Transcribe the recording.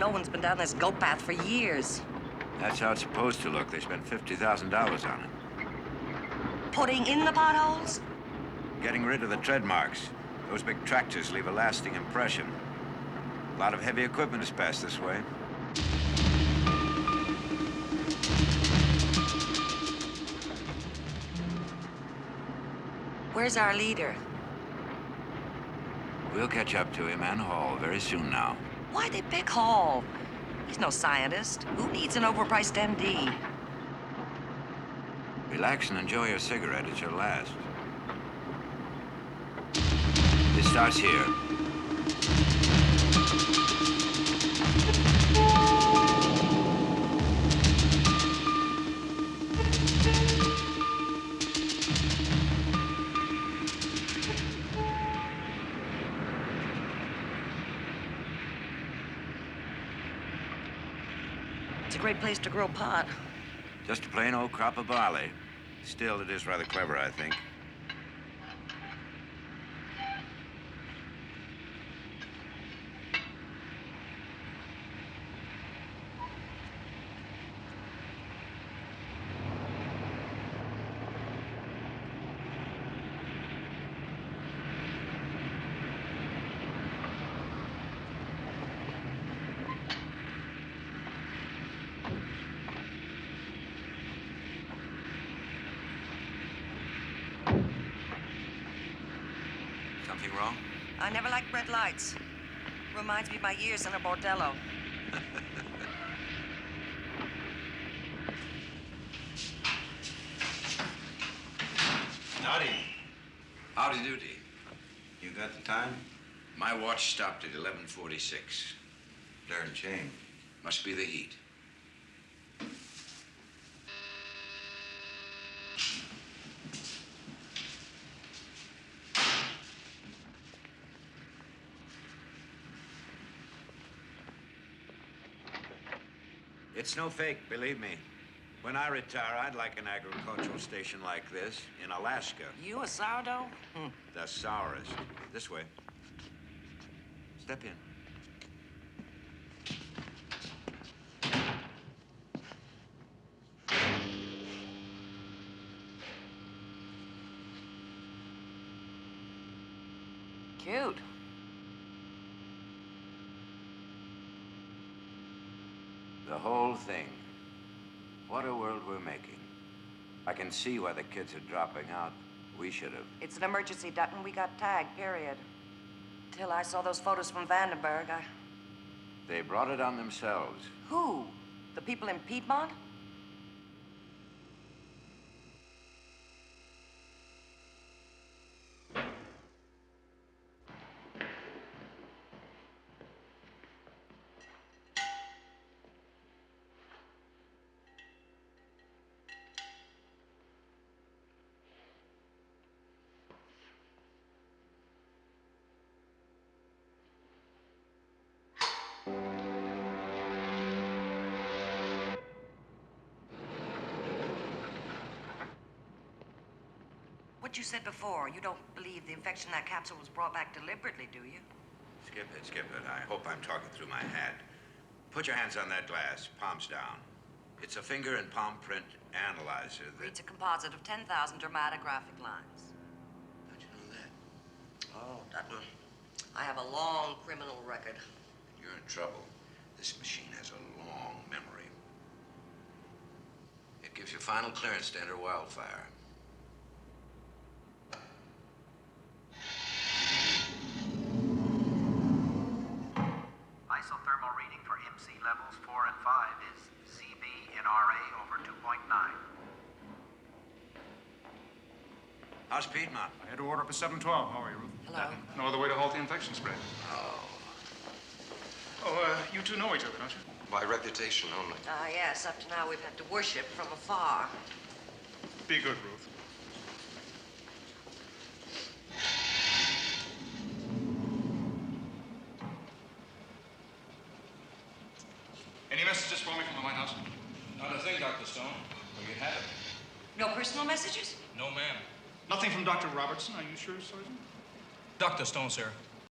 No one's been down this goat path for years. That's how it's supposed to look. They spent $50,000 on it. Putting in the potholes? Getting rid of the tread marks. Those big tractors leave a lasting impression. A lot of heavy equipment has passed this way. Where's our leader? We'll catch up to him and Hall very soon now. Why'd they pick Hall? He's no scientist. Who needs an overpriced MD? Relax and enjoy your cigarette. It's your last. It starts here. It's a great place to grow pot. Just a plain old crop of barley. Still, it is rather clever, I think. Something wrong? I never liked red lights. Reminds me of my years in a bordello. Howdy. Howdy doody. You got the time? My watch stopped at 11:46. Darn shame. Must be the heat. It's no fake, believe me. When I retire, I'd like an agricultural station like this in Alaska. You a sourdough? The sourest. This way. Step in. Cute. The whole thing. What a world we're making. I can see why the kids are dropping out. We should have. It's an emergency, Dutton. We got tagged, period. Till I saw those photos from Vandenberg, They brought it on themselves. Who? The people in Piedmont? What you said before, you don't believe the infection in that capsule was brought back deliberately, do you? Skip it. I hope I'm talking through my hat. Put your hands on that glass, palms down. It's a finger and palm print analyzer that... It's a composite of 10,000 dermatographic lines. How'd you know that? Oh, Dutton, I have a long criminal record. You're in trouble. This machine has a long memory. It gives you final clearance to enter Wildfire. Isothermal reading for MC levels 4 and 5 is ZB in RA over 2.9. How's Piedmont? I had to order up a 712. How are you, Ruth? Hello. No other way to halt the infection spread. Oh. Oh, you two know each other, don't you? By reputation only. Ah, yes. Up to now, we've had to worship from afar. Be good, Ruth. Any messages for me from the White House? Not a thing, Dr. Stone. Well, you have it. No personal messages? No, ma'am. Nothing from Dr. Robertson, are you sure, Sergeant? Dr. Stone, sir.